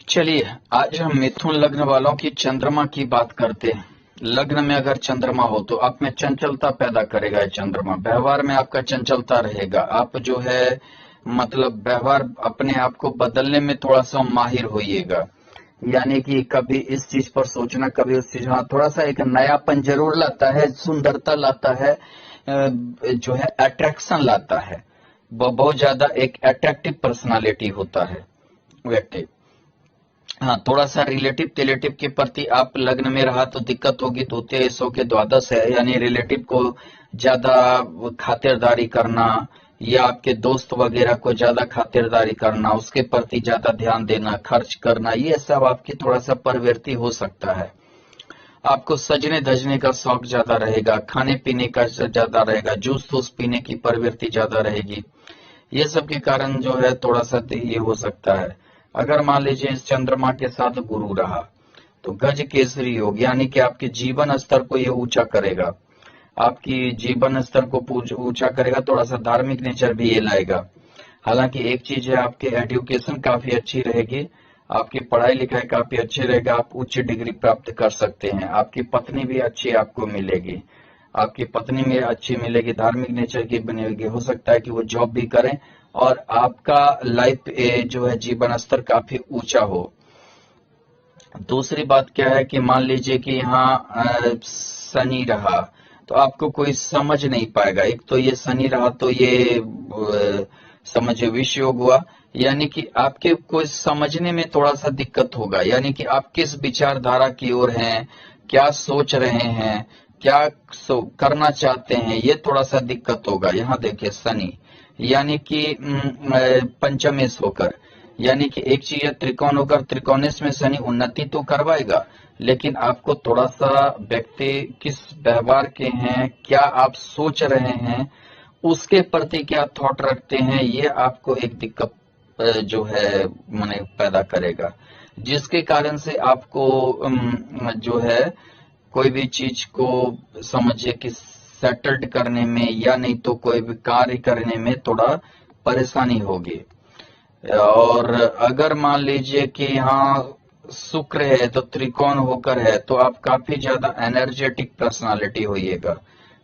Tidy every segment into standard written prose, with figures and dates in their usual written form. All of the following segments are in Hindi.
चलिए, आज हम मिथुन लग्न वालों की चंद्रमा की बात करते हैं। लग्न में अगर चंद्रमा हो तो आप में चंचलता पैदा करेगा। ये चंद्रमा व्यवहार में आपका चंचलता रहेगा। आप जो है मतलब व्यवहार अपने आप को बदलने में थोड़ा सा माहिर होइएगा। यानी कि कभी इस चीज पर सोचना, कभी उस चीज, हाँ थोड़ा सा एक नयापन जरूर लाता है, सुंदरता लाता है, जो है अट्रैक्शन लाता है। वो बहुत ज्यादा एक अट्रैक्टिव पर्सनालिटी होता है व्यक्ति। हाँ, थोड़ा सा रिलेटिव रिलेटिव के प्रति आप लग्न में रहा तो दिक्कत होगी। द्वितीय सौ के द्वादश है, यानी रिलेटिव को ज्यादा खातिरदारी करना या आपके दोस्त वगैरह को ज्यादा खातिरदारी करना, उसके प्रति ज्यादा ध्यान देना, खर्च करना, ये सब आपकी थोड़ा सा प्रवृत्ति हो सकता है। आपको सजने धजने का शौक ज्यादा रहेगा, खाने पीने का ज्यादा रहेगा, जूस तूस पीने की प्रवृत्ति ज्यादा रहेगी। ये सब के कारण जो है थोड़ा सा ये हो सकता है। अगर मान लीजिए इस चंद्रमा के साथ गुरु रहा तो गज केसरी योग, यानी कि आपके जीवन स्तर को ये ऊंचा करेगा, आपकी जीवन स्तर को ऊंचा करेगा। थोड़ा सा धार्मिक नेचर भी ये लाएगा। हालांकि एक चीज है, आपकी एजुकेशन काफी अच्छी रहेगी, आपकी पढ़ाई लिखाई काफी अच्छी रहेगा, आप उच्च डिग्री प्राप्त कर सकते हैं। आपकी पत्नी भी अच्छी आपको मिलेगी, आपकी पत्नी में अच्छी मिलेगी, धार्मिक नेचर की बनेगी। हो सकता है कि वो जॉब भी करें और आपका लाइफ जो है जीवन स्तर काफी ऊंचा हो। दूसरी बात क्या है कि मान लीजिए कि यहाँ शनि रहा तो आपको कोई समझ नहीं पाएगा। एक तो ये शनि रहा तो ये समझिए विष योग हुआ, यानी कि आपके कोई समझने में थोड़ा सा दिक्कत होगा। यानी कि आप किस विचारधारा की ओर हैं, क्या सोच रहे हैं, क्या करना चाहते हैं, ये थोड़ा सा दिक्कत होगा। यहाँ देखिए शनि यानी कि पंचमेश होकर, यानी कि एक चीज है त्रिकोण होकर, त्रिकोणेश में शनि उन्नति तो करवाएगा, लेकिन आपको थोड़ा सा व्यक्ति किस व्यवहार के हैं, क्या आप सोच रहे हैं, उसके प्रति क्या थॉट रखते हैं, ये आपको एक दिक्कत जो है माने पैदा करेगा, जिसके कारण से आपको जो है कोई भी चीज को समझिए कि सेटल्ड करने में या नहीं तो कोई भी कार्य करने में थोड़ा परेशानी होगी। और अगर मान लीजिए कि यहाँ शुक्र है तो त्रिकोण होकर है तो आप काफी ज्यादा एनर्जेटिक पर्सनालिटी होइएगा।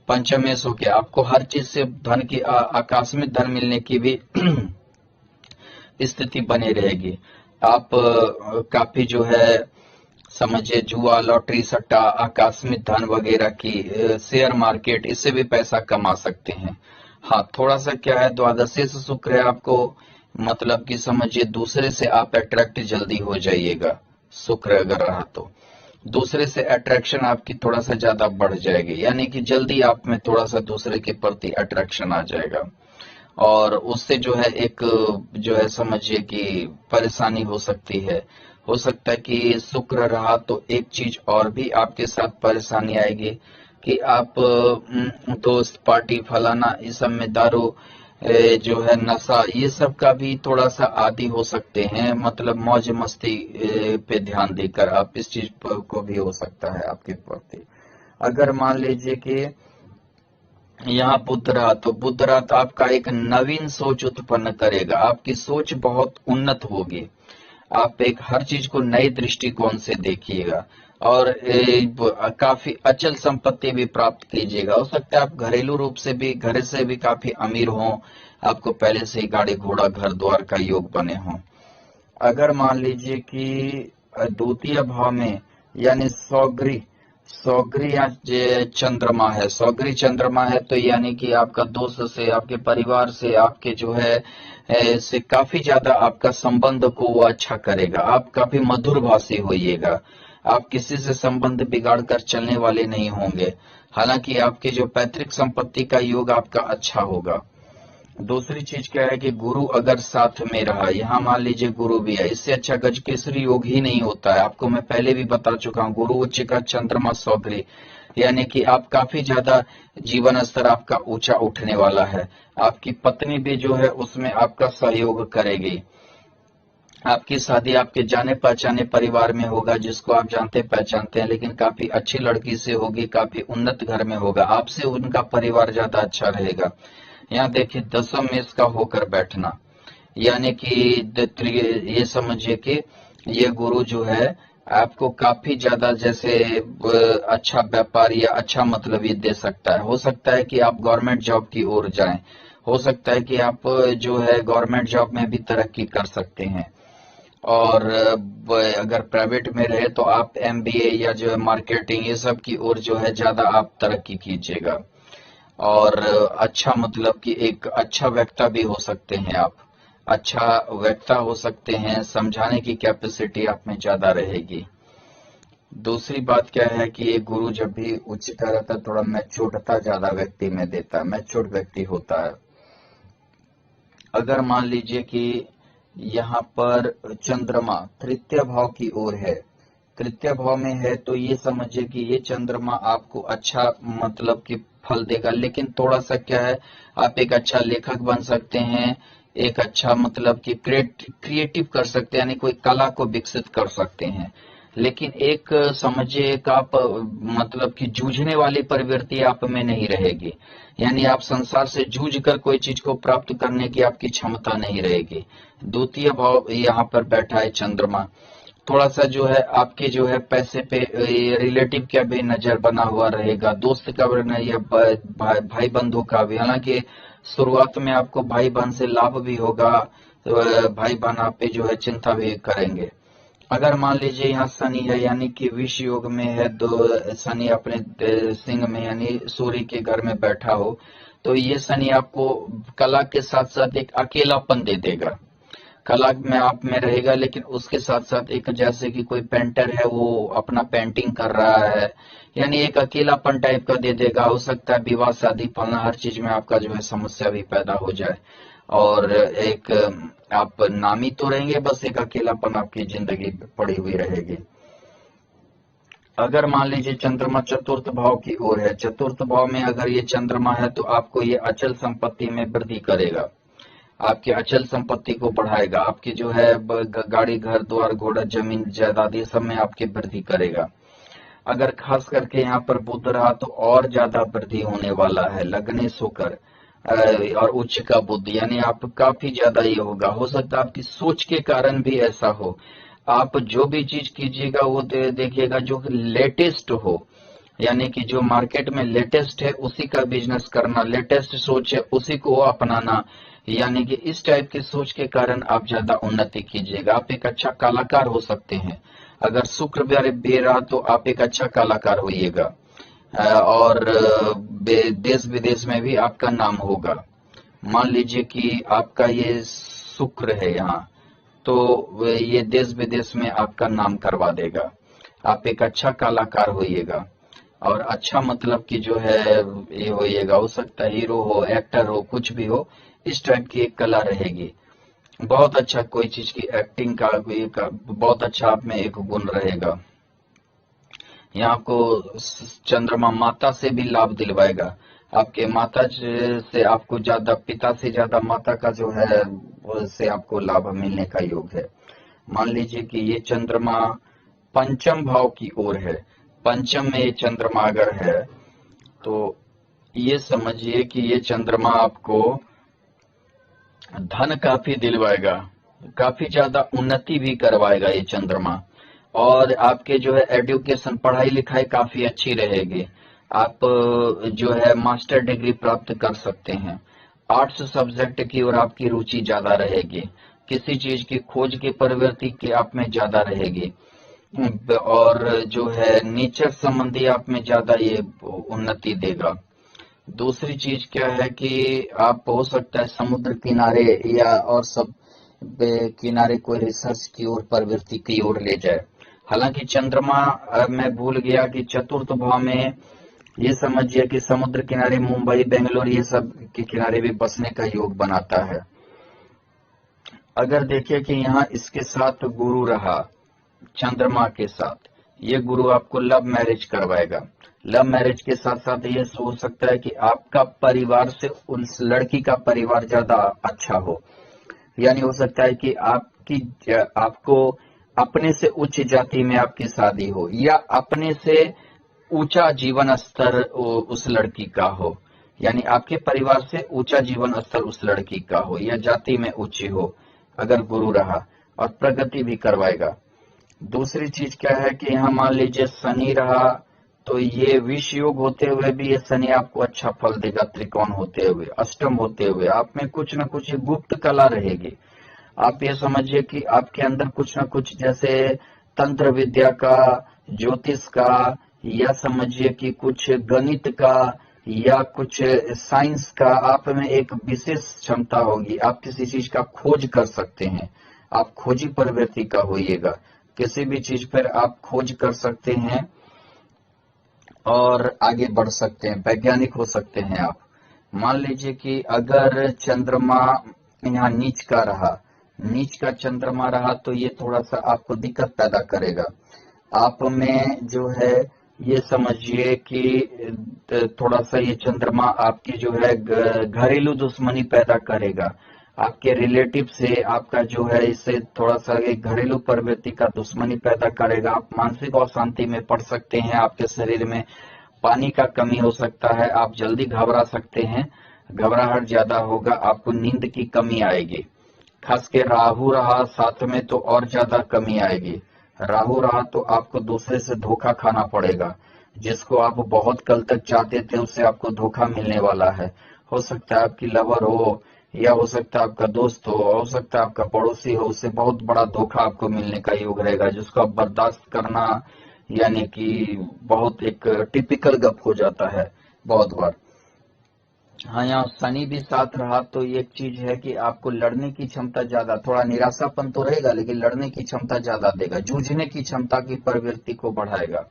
पंचमेश हो गया, आपको हर चीज से धन की आकस्मिक धन मिलने की भी स्थिति बनी रहेगी। आप काफी जो है समझिए जुआ, लॉटरी, सट्टा, आकस्मिक धन वगैरह की, शेयर मार्केट, इससे भी पैसा कमा सकते हैं। हाँ, थोड़ा सा क्या है, द्वादशी से शुक्र है, आपको मतलब कि समझिए दूसरे से आप अट्रैक्ट जल्दी हो जाइएगा। शुक्र अगर रहा तो दूसरे से अट्रैक्शन आपकी थोड़ा सा ज्यादा बढ़ जाएगी, यानी कि जल्दी आप में थोड़ा सा दूसरे के प्रति अट्रैक्शन आ जाएगा और उससे जो है एक जो है समझिए कि परेशानी हो सकती है। हो सकता है कि शुक्र रहा तो एक चीज और भी आपके साथ परेशानी आएगी कि आप दोस्त पार्टी फलाना इस सब में दारू जो है नशा, ये सब का भी थोड़ा सा आदी हो सकते हैं। मतलब मौज मस्ती पे ध्यान देकर आप इस चीज को भी हो सकता है आपके प्रति। अगर मान लीजिए कि यहाँ बुध रहा तो बुध रहा तो आपका एक नवीन सोच उत्पन्न करेगा, आपकी सोच बहुत उन्नत होगी, आप एक हर चीज को नए दृष्टिकोण से देखिएगा और काफी अचल संपत्ति भी प्राप्त कीजिएगा। हो सकता है आप घरेलू रूप से भी, घर से भी काफी अमीर हो, आपको पहले से ही गाड़ी घोड़ा घर द्वार का योग बने हो। अगर मान लीजिए कि द्वितीय भाव में यानी सौगरी सौगरी या चंद्रमा है, सौगरी चंद्रमा है तो यानी कि आपका दोस्त से, आपके परिवार से, आपके जो है से काफी ज्यादा आपका संबंध को वो अच्छा करेगा। आप काफी मधुर भाषी होइएगा, आप किसी से संबंध बिगाड़ कर चलने वाले नहीं होंगे। हालांकि आपकी जो पैतृक संपत्ति का योग आपका अच्छा होगा। दूसरी चीज क्या है कि गुरु अगर साथ में रहा, यहाँ मान लीजिए गुरु भी है, इससे अच्छा गज केसरी योग ही नहीं होता है। आपको मैं पहले भी बता चुका हूँ, गुरु उच्च का चंद्रमा सौगरी, यानी कि आप काफी ज्यादा जीवन स्तर आपका ऊंचा उठने वाला है। आपकी पत्नी भी जो है उसमें आपका सहयोग करेगी। आपकी शादी आपके जाने पहचाने परिवार में होगा, जिसको आप जानते पहचानते हैं, लेकिन काफी अच्छी लड़की से होगी, काफी उन्नत घर में होगा, आपसे उनका परिवार ज्यादा अच्छा रहेगा। यहाँ देखिए दसम मेष का होकर बैठना, यानी कि ये समझिए कि ये गुरु जो है आपको काफी ज्यादा जैसे अच्छा व्यापार या अच्छा मतलब ये दे सकता है। हो सकता है कि आप गवर्नमेंट जॉब की ओर जाएं, हो सकता है कि आप जो है गवर्नमेंट जॉब में भी तरक्की कर सकते हैं। और अगर प्राइवेट में रहे तो आप एमबीए या जो है मार्केटिंग ये सब की ओर जो है ज्यादा आप तरक्की कीजिएगा। और अच्छा मतलब कि एक अच्छा वक्ता भी हो सकते हैं आप, अच्छा वक्ता हो सकते हैं, समझाने की कैपेसिटी आप में ज्यादा रहेगी। दूसरी बात क्या है कि ये गुरु जब भी उच्चता रहता है थोड़ा मैच्योरता ज्यादा व्यक्ति में देता है, मैच्योर व्यक्ति होता है। अगर मान लीजिए कि यहाँ पर चंद्रमा तृतीय भाव की ओर है, तृतीय भाव में है, तो ये समझिए कि ये चंद्रमा आपको अच्छा मतलब कि फल देगा, लेकिन थोड़ा सा क्या है, आप एक अच्छा लेखक बन सकते हैं, एक अच्छा मतलब कि क्रिएटिव कर सकते हैं, यानी कोई कला को विकसित कर सकते हैं। लेकिन एक समझिए एक आप मतलब कि जूझने वाली प्रवृत्ति आप में नहीं रहेगी, यानी आप संसार से जूझ कर कोई चीज को प्राप्त करने की आपकी क्षमता नहीं रहेगी। द्वितीय भाव यहाँ पर बैठा है चंद्रमा, थोड़ा सा जो है आपके जो है पैसे पे रिलेटिव का भी नजर बना हुआ रहेगा, दोस्त का भी नहीं, या भाई बंधु का भी। हालांकि शुरुआत में आपको भाई बहन से लाभ भी होगा, तो भाई बहन आप पे जो है चिंता भी करेंगे। अगर मान लीजिए यहाँ शनि है, यानी कि विष योग में है, तो शनि अपने सिंह में यानी सूर्य के घर में बैठा हो, तो ये शनि आपको कला के साथ साथ एक अकेलापन दे देगा। कला में आप में रहेगा, लेकिन उसके साथ साथ एक जैसे कि कोई पेंटर है वो अपना पेंटिंग कर रहा है, यानी एक अकेलापन टाइप का दे देगा। हो सकता है विवाह शादी पालना हर चीज में आपका जो है समस्या भी पैदा हो जाए, और एक आप नामी तो रहेंगे, बस एक अकेलापन आपकी जिंदगी पे पड़ी हुई रहेगी। अगर मान लीजिए चंद्रमा चतुर्थ भाव की ओर है, चतुर्थ भाव में अगर ये चंद्रमा है तो आपको ये अचल संपत्ति में वृद्धि करेगा, आपकी अचल संपत्ति को बढ़ाएगा, आपकी जो है गाड़ी घर द्वार घोड़ा जमीन जायदाद ये सब में आपकी वृद्धि करेगा। अगर खास करके यहाँ पर बुध रहा तो और ज्यादा वृद्धि होने वाला है, लग्ने होकर और उच्च का बुद्ध, यानी आप काफी ज्यादा ये होगा। हो सकता है आपकी सोच के कारण भी ऐसा हो, आप जो भी चीज कीजिएगा वो देखिएगा जो लेटेस्ट हो, यानी कि जो मार्केट में लेटेस्ट है उसी का बिजनेस करना, लेटेस्ट सोच है उसी को अपनाना, यानी कि इस टाइप की सोच के कारण आप ज्यादा उन्नति कीजिएगा। आप एक अच्छा कलाकार हो सकते हैं, अगर शुक्र भी रहा तो आप एक अच्छा कलाकार होइएगा। और देश विदेश में भी आपका नाम होगा। मान लीजिए कि आपका ये शुक्र है यहाँ, तो ये देश विदेश में आपका नाम करवा देगा, आप एक अच्छा कलाकार होइएगा। और अच्छा मतलब कि जो है ये होइएगा, हो सकता है हीरो हो, एक्टर हो, कुछ भी हो, इस टाइप की एक कला रहेगी। बहुत अच्छा कोई चीज की एक्टिंग का बहुत अच्छा आप में एक गुण रहेगा। यहाँ आपको चंद्रमा माता से भी लाभ दिलवाएगा, आपके माता से आपको ज्यादा, पिता से ज्यादा माता का जो है उससे आपको लाभ मिलने का योग है। मान लीजिए कि ये चंद्रमा पंचम भाव की ओर है, पंचम में ये चंद्रमा अगर है तो ये समझिए कि ये चंद्रमा आपको धन काफी दिलवाएगा, काफी ज्यादा उन्नति भी करवाएगा ये चंद्रमा। और आपके जो है एजुकेशन पढ़ाई लिखाई काफी अच्छी रहेगी, आप जो है मास्टर डिग्री प्राप्त कर सकते हैं। आर्ट्स सब्जेक्ट की ओर आपकी रुचि ज्यादा रहेगी, किसी चीज की खोज की प्रवृत्ति की आप में ज्यादा रहेगी, और जो है नेचर संबंधी आप में ज्यादा ये उन्नति देगा। दूसरी चीज क्या है कि आप हो सकता है समुद्र किनारे या और सब किनारे कोई रिसर्च की ओर प्रवृत्ति की ओर ले जाए। हालांकि चंद्रमा मैं भूल गया कि चतुर्थ भाव में ये समझिए कि समुद्र किनारे मुंबई बेंगलोर ये सब के किनारे भी बसने का योग बनाता है। अगर देखिए कि यहाँ इसके साथ गुरु रहा, चंद्रमा के साथ ये गुरु आपको लव मैरिज करवाएगा। लव मैरिज के साथ साथ ये हो सकता है कि आपका परिवार से उस लड़की का परिवार ज्यादा अच्छा हो, यानी हो सकता है कि आपको अपने से उच्च जाति में आपकी शादी हो, या अपने से ऊंचा जीवन स्तर उस लड़की का हो, यानी आपके परिवार से ऊंचा जीवन स्तर उस लड़की का हो, या जाति में ऊंची हो अगर गुरु रहा, और प्रगति भी करवाएगा। दूसरी चीज क्या है कि यहाँ मान लीजिए शनि रहा, तो ये विष योग होते हुए भी ये शनि आपको अच्छा फल देगा। त्रिकोण होते हुए, अष्टम होते हुए आप में कुछ न कुछ गुप्त कला रहेगी। आप ये समझिए कि आपके अंदर कुछ न कुछ, जैसे तंत्र विद्या का, ज्योतिष का, या समझिए कि कुछ गणित का, या कुछ साइंस का, आप में एक विशेष क्षमता होगी। आप किसी चीज का खोज कर सकते हैं, आप खोजी प्रवृत्ति का होइएगा। किसी भी चीज पर आप खोज कर सकते हैं और आगे बढ़ सकते हैं, वैज्ञानिक हो सकते हैं आप। मान लीजिए कि अगर चंद्रमा यहाँ नीच का रहा, नीच का चंद्रमा रहा, तो ये थोड़ा सा आपको दिक्कत पैदा करेगा। आप में जो है, ये समझिए कि थोड़ा सा ये चंद्रमा आपकी जो है घरेलू दुश्मनी पैदा करेगा। आपके रिलेटिव से आपका जो है, इससे थोड़ा सा एक घरेलू प्रवृत्ति का दुश्मनी पैदा करेगा। आप मानसिक अशांति में पड़ सकते हैं, आपके शरीर में पानी का कमी हो सकता है, आप जल्दी घबरा सकते हैं, घबराहट ज्यादा होगा, आपको नींद की कमी आएगी। खास के राहु रहा साथ में तो और ज्यादा कमी आएगी। राहु रहा तो आपको दूसरे से धोखा खाना पड़ेगा। जिसको आप बहुत कल तक चाहते थे उससे आपको धोखा मिलने वाला है। हो सकता है आपकी लवर हो, या हो सकता है आपका दोस्त हो सकता है आपका पड़ोसी हो, उससे बहुत बड़ा धोखा आपको मिलने का योग रहेगा, जिसको आप बर्दाश्त करना यानी कि बहुत एक टिपिकल गप हो जाता है बहुत बार। हाँ, यहाँ शनि भी साथ रहा तो एक चीज है कि आपको लड़ने की क्षमता ज्यादा, थोड़ा निराशापन तो रहेगा लेकिन लड़ने की क्षमता ज्यादा देगा, जूझने की क्षमता की प्रवृत्ति को बढ़ाएगा।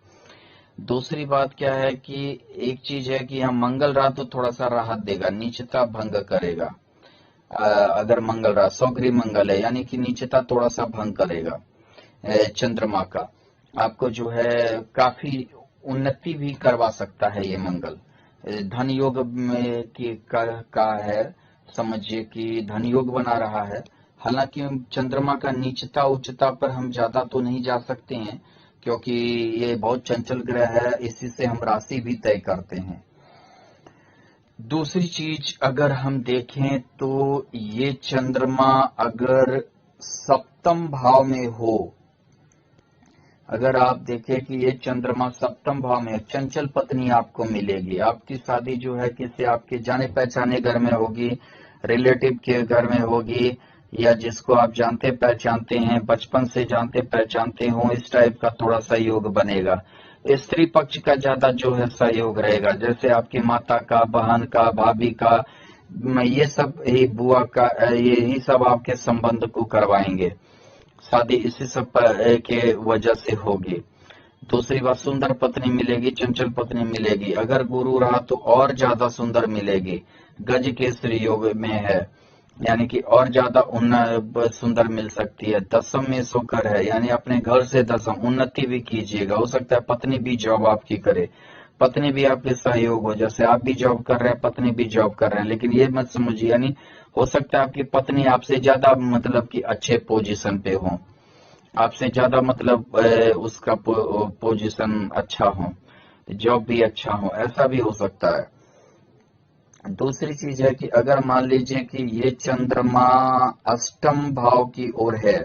दूसरी बात क्या है कि एक चीज है कि यहाँ मंगल रहा तो थोड़ा सा राहत देगा, नीचता भंग करेगा। अगर मंगल रहा, सौगरी मंगल है यानी कि नीचता थोड़ा सा भंग करेगा चंद्रमा का। आपको जो है काफी उन्नति भी करवा सकता है ये मंगल। धन योग में का है, समझिए कि धन योग बना रहा है। हालांकि चंद्रमा का नीचता उच्चता पर हम ज्यादा तो नहीं जा सकते हैं, क्योंकि ये बहुत चंचल ग्रह है, इसी से हम राशि भी तय करते हैं। दूसरी चीज अगर हम देखें तो ये चंद्रमा अगर सप्तम भाव में हो, अगर आप देखें कि ये चंद्रमा सप्तम भाव में, चंचल पत्नी आपको मिलेगी। आपकी शादी जो है किसी आपके जाने पहचाने घर में होगी, रिलेटिव के घर में होगी, या जिसको आप जानते पहचानते हैं, बचपन से जानते पहचानते हो, इस टाइप का थोड़ा सा योग बनेगा। स्त्री पक्ष का ज्यादा जो है सहयोग रहेगा, जैसे आपकी माता का, बहन का, भाभी का, ये सब ही बुआ का, यही सब आपके संबंध को करवाएंगे। शादी इसी सब के वजह से होगी। दूसरी बात, सुंदर पत्नी मिलेगी, चंचल पत्नी मिलेगी। अगर गुरु रहा तो और ज्यादा सुंदर मिलेगी, गज केसरी योग में है, यानी कि और ज्यादा सुंदर मिल सकती है। दसम में शुक्र है, यानी अपने घर से दसम, उन्नति भी कीजिएगा। हो सकता है पत्नी भी जॉब आपकी करे, पत्नी भी आपके सहयोग हो, जैसे आप भी जॉब कर रहे हैं, पत्नी भी जॉब कर रहे हैं। लेकिन ये मत समझिए, यानी हो सकता है आपकी पत्नी आपसे ज्यादा मतलब कि अच्छे पोजीशन पे हो, आपसे ज्यादा मतलब उसका पोजीशन अच्छा हो, जॉब भी अच्छा हो, ऐसा भी हो सकता है। दूसरी चीज है कि अगर मान लीजिए कि ये चंद्रमा अष्टम भाव की ओर है,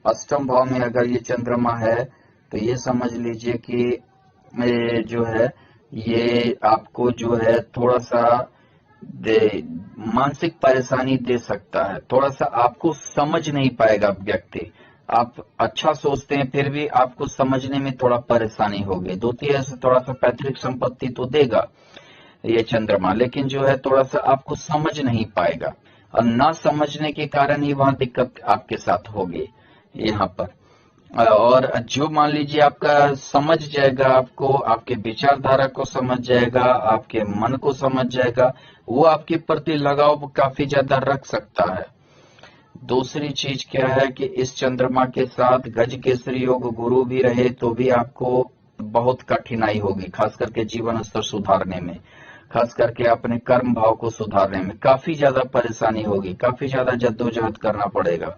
अष्टम भाव में अगर ये चंद्रमा है, तो ये समझ लीजिए कि जो है ये आपको जो है थोड़ा सा मानसिक परेशानी दे सकता है। थोड़ा सा आपको समझ नहीं पाएगा व्यक्ति, आप अच्छा सोचते हैं फिर भी आपको समझने में थोड़ा परेशानी होगी। द्वितीय से थोड़ा सा पैतृक संपत्ति तो देगा ये चंद्रमा, लेकिन जो है थोड़ा सा आपको समझ नहीं पाएगा, और ना समझने के कारण ही वहां दिक्कत आपके साथ होगी यहाँ पर। और जो मान लीजिए आपका समझ जाएगा, आपको आपके विचारधारा को समझ जाएगा, आपके मन को समझ जाएगा, वो आपके प्रति लगाव काफी ज्यादा रख सकता है। दूसरी चीज क्या है कि इस चंद्रमा के साथ गज केसरी योग गुरु भी रहे तो भी आपको बहुत कठिनाई होगी, खास करके जीवन स्तर सुधारने में, खास करके अपने कर्म भाव को सुधारने में काफी ज्यादा परेशानी होगी, काफी ज्यादा जद्दोजहद करना पड़ेगा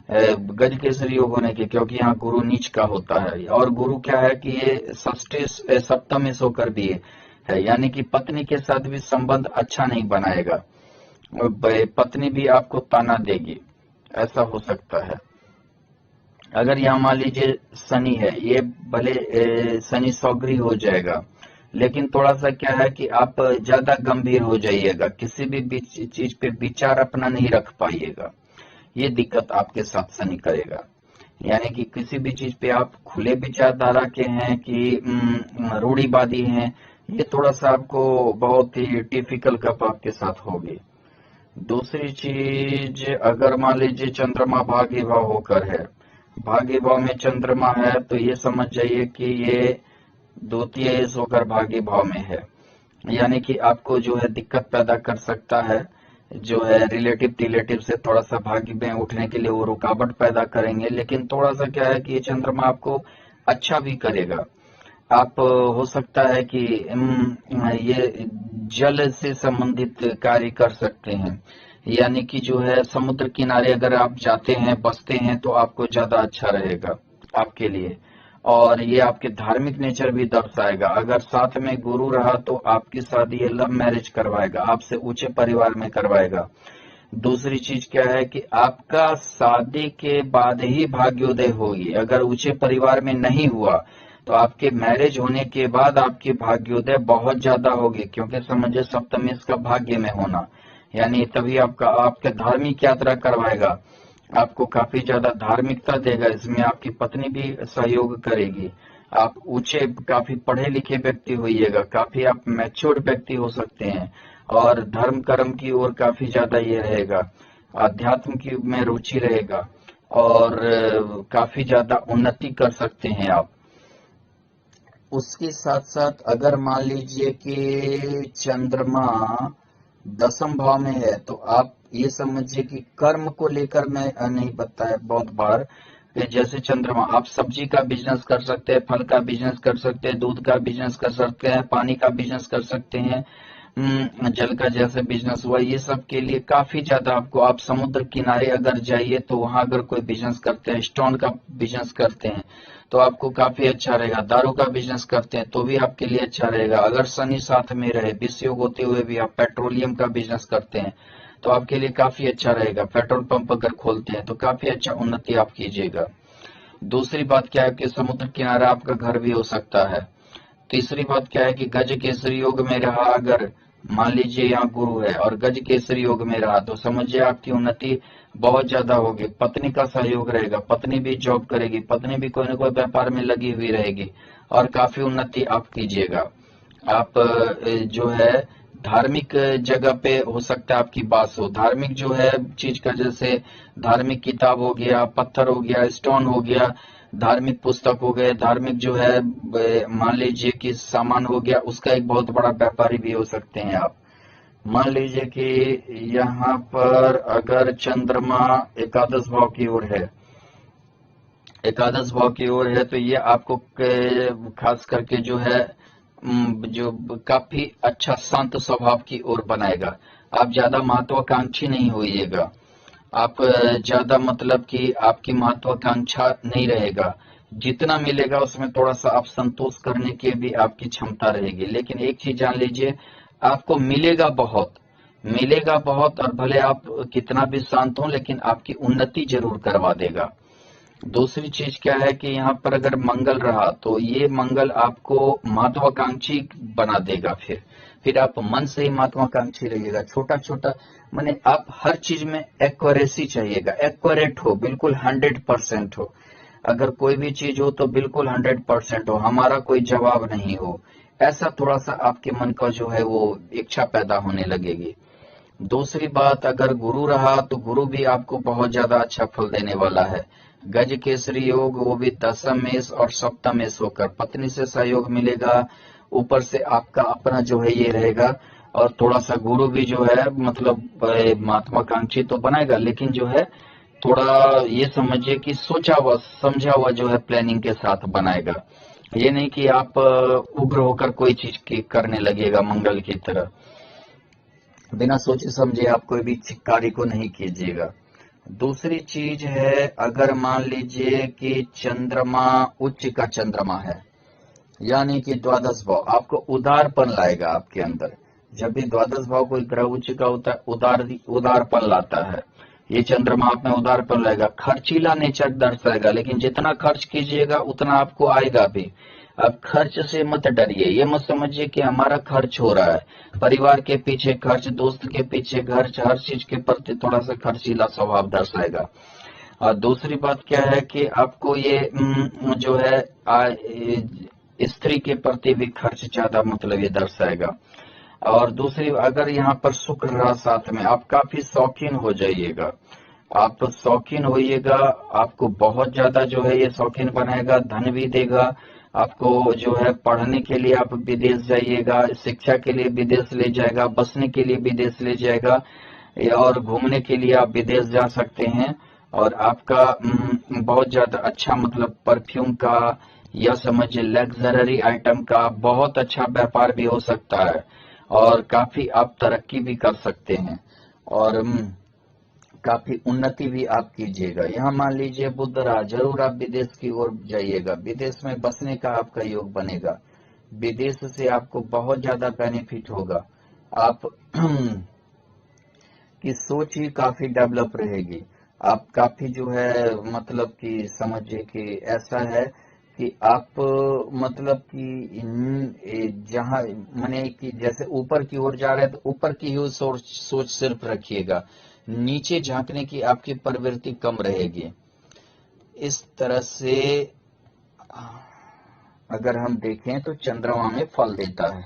गज केसरी योग होने के, क्योंकि यहाँ गुरु नीच का होता है। और गुरु क्या है कि ये षष्ठी सप्तम में सोकर भी है, यानी कि पत्नी के साथ भी संबंध अच्छा नहीं बनाएगा, पत्नी भी आपको ताना देगी, ऐसा हो सकता है। अगर यहाँ मान लीजिए शनि है, ये भले शनि सौग्री हो जाएगा, लेकिन थोड़ा सा क्या है कि आप ज्यादा गंभीर हो जाइएगा, किसी भी चीज पे विचार अपना नहीं रख पाइएगा। ये दिक्कत आपके साथ शनि करेगा। यानी कि किसी भी चीज पे आप खुले विचारधारा के हैं कि रूढ़िवादी हैं, ये थोड़ा सा आपको बहुत ही टिपिकल कप आपके साथ होगी। दूसरी चीज, अगर मान लीजिए चंद्रमा भाग्य भाव होकर है, भाग्य भाव में चंद्रमा है, तो ये समझ जाइए कि ये द्वितीय होकर भाग्य भाव में है, यानी कि आपको जो है दिक्कत पैदा कर सकता है। जो है रिलेटिव से थोड़ा सा भाग्य में उठने के लिए वो रुकावट पैदा करेंगे, लेकिन थोड़ा सा क्या है कि ये चंद्रमा आपको अच्छा भी करेगा। आप हो सकता है कि ये जल से संबंधित कार्य कर सकते हैं, यानी कि जो है समुद्र किनारे अगर आप जाते हैं, बसते हैं, तो आपको ज्यादा अच्छा रहेगा आपके लिए। और ये आपके धार्मिक नेचर भी दर्शाएगा। अगर साथ में गुरु रहा तो आपकी शादी ये लव मैरिज करवाएगा, आपसे ऊंचे परिवार में करवाएगा। दूसरी चीज क्या है कि आपका शादी के बाद ही भाग्योदय होगी। अगर ऊंचे परिवार में नहीं हुआ तो आपके मैरिज होने के बाद आपकी भाग्योदय बहुत ज्यादा होगी, क्योंकि समझिए सप्तमी इसका भाग्य में होना, यानी तभी आपके धार्मिक यात्रा करवाएगा, आपको काफी ज्यादा धार्मिकता देगा। इसमें आपकी पत्नी भी सहयोग करेगी। आप ऊंचे काफी पढ़े लिखे व्यक्ति होइएगा, काफी आप मैच्योर्ड व्यक्ति हो सकते हैं, और धर्म कर्म की ओर काफी ज्यादा ये रहेगा, अध्यात्म की में रुचि रहेगा, और काफी ज्यादा उन्नति कर सकते हैं आप। उसके साथ साथ अगर मान लीजिए कि चंद्रमा दसम भाव में है, तो आप ये समझिए कि कर्म को लेकर मैं नहीं बताया बहुत बार कि जैसे चंद्रमा, आप सब्जी का बिजनेस कर सकते हैं, फल का बिजनेस कर सकते हैं, दूध का बिजनेस कर सकते हैं, पानी का बिजनेस कर सकते हैं, जल का जैसे बिजनेस हुआ, ये सब के लिए काफी ज्यादा आपको, आप समुद्र किनारे अगर जाइए तो वहां अगर कोई बिजनेस करते हैं, स्टोन का बिजनेस करते हैं, तो आपको काफी अच्छा रहेगा। दारू का बिजनेस करते हैं तो भी आपके लिए अच्छा रहेगा। अगर शनि साथ में रहे, विषयोग होते हुए भी आप पेट्रोलियम का बिजनेस करते हैं तो आपके लिए काफी अच्छा रहेगा। पेट्रोल पंप अगर खोलते हैं तो काफी अच्छा उन्नति आप कीजिएगा। दूसरी बात क्या है कि समुद्र किनारा आपका घर भी हो सकता है। तीसरी बात क्या है कि गज केसरी योग में रहा, अगर मान लीजिए यहाँ गुरु है और गज केसरी योग में रहा, तो समझिए आपकी उन्नति बहुत ज्यादा होगी। पत्नी का सहयोग रहेगा, पत्नी भी जॉब करेगी, पत्नी भी कोई ना कोई व्यापार में लगी हुई रहेगी, और काफी उन्नति आप कीजिएगा। आप जो है धार्मिक जगह पे हो सकता है आपकी बात हो, धार्मिक जो है चीज का, जैसे धार्मिक किताब हो गया, पत्थर हो गया, स्टोन हो गया, धार्मिक पुस्तक हो गए, धार्मिक जो है मान लीजिए कि सामान हो गया, उसका एक बहुत बड़ा व्यापारी भी हो सकते हैं आप। मान लीजिए कि यहाँ पर अगर चंद्रमा एकादश भाव की ओर है, एकादश भाव की ओर है, तो ये आपको खास करके जो है जो काफी अच्छा शांत स्वभाव की ओर बनाएगा। आप ज्यादा महत्वाकांक्षी नहीं होइएगा, आप ज्यादा मतलब कि आपकी महत्वाकांक्षा नहीं रहेगा, जितना मिलेगा उसमें थोड़ा सा आप संतोष करने की भी आपकी क्षमता रहेगी। लेकिन एक चीज जान लीजिए, आपको मिलेगा बहुत, मिलेगा बहुत, और भले आप कितना भी शांत हो लेकिन आपकी उन्नति जरूर करवा देगा। दूसरी चीज क्या है कि यहाँ पर अगर मंगल रहा तो ये मंगल आपको महत्वाकांक्षी बना देगा। फिर आप मन से ही महत्वाकांक्षी रहिएगा, छोटा छोटा, माने आप हर चीज में एक्यूरेसी चाहिएगा, एक्यूरेट हो, बिल्कुल 100% हो। अगर कोई भी चीज हो तो बिल्कुल 100% हो, हमारा कोई जवाब नहीं हो, ऐसा थोड़ा सा आपके मन का जो है वो इच्छा पैदा होने लगेगी। दूसरी बात, अगर गुरु रहा तो गुरु भी आपको बहुत ज्यादा अच्छा फल देने वाला है। गज केसरी योग, वो भी दशम मेष और सप्तम मेष होकर, पत्नी से सहयोग मिलेगा, ऊपर से आपका अपना जो है ये रहेगा, और थोड़ा सा गुरु भी जो है मतलब महत्वाकांक्षी तो बनाएगा, लेकिन जो है थोड़ा ये समझिए कि सोचा हुआ समझा हुआ जो है प्लानिंग के साथ बनाएगा। ये नहीं कि आप उग्र होकर कोई चीज की करने लगेगा मंगल की तरह, बिना सोचे समझे आप कोई भी कार्य को नहीं कीजिएगा। दूसरी चीज है, अगर मान लीजिए कि चंद्रमा उच्च का चंद्रमा है, यानी कि द्वादश भाव आपको उदारपन लाएगा आपके अंदर। जब भी द्वादश भाव कोई ग्रह उच्च का होता है, उदारपन लाता है, ये चंद्रमा आप में उदारपन रहेगा, खर्चीला नेचर दर्शाएगा, लेकिन जितना खर्च कीजिएगा उतना आपको आएगा भी। अब खर्च से मत डरिए, ये मत समझिए कि हमारा खर्च हो रहा है, परिवार के पीछे खर्च, दोस्त के पीछे खर्च, हर चीज के प्रति थोड़ा सा खर्चीला स्वभाव दर्शाएगा। और दूसरी बात क्या है कि आपको ये जो है स्त्री के प्रति भी खर्च ज्यादा मतलब ये दर्शाएगा। और दूसरी, अगर यहाँ पर शुक्र रहा साथ में, आप काफी शौकीन हो जाइएगा, आप शौकीन होइएगा, आपको बहुत ज्यादा जो है ये शौकीन बनाएगा, धन भी देगा आपको, जो है पढ़ने के लिए आप विदेश जाइएगा, शिक्षा के लिए विदेश ले जाएगा, बसने के लिए विदेश ले जाएगा, और घूमने के लिए आप विदेश जा सकते हैं। और आपका बहुत ज्यादा अच्छा मतलब परफ्यूम का या समझिए लग्जरी आइटम का बहुत अच्छा व्यापार भी हो सकता है, और काफी आप तरक्की भी कर सकते हैं, और काफी उन्नति भी आप कीजिएगा। यहाँ मान लीजिए बुध रहा, जरूर आप विदेश की ओर जाइएगा, विदेश में बसने का आपका योग बनेगा, विदेश से आपको बहुत ज्यादा बेनिफिट होगा, आप की सोच ही काफी डेवलप रहेगी, आप काफी जो है मतलब कि समझिए कि ऐसा है कि आप मतलब कि जहां माने कि जैसे ऊपर की ओर जा रहे हैं तो ऊपर की ही सोच सिर्फ रखिएगा, नीचे झांकने की आपकी प्रवृत्ति कम रहेगी। इस तरह से अगर हम देखें तो चंद्रमा में फल देता है।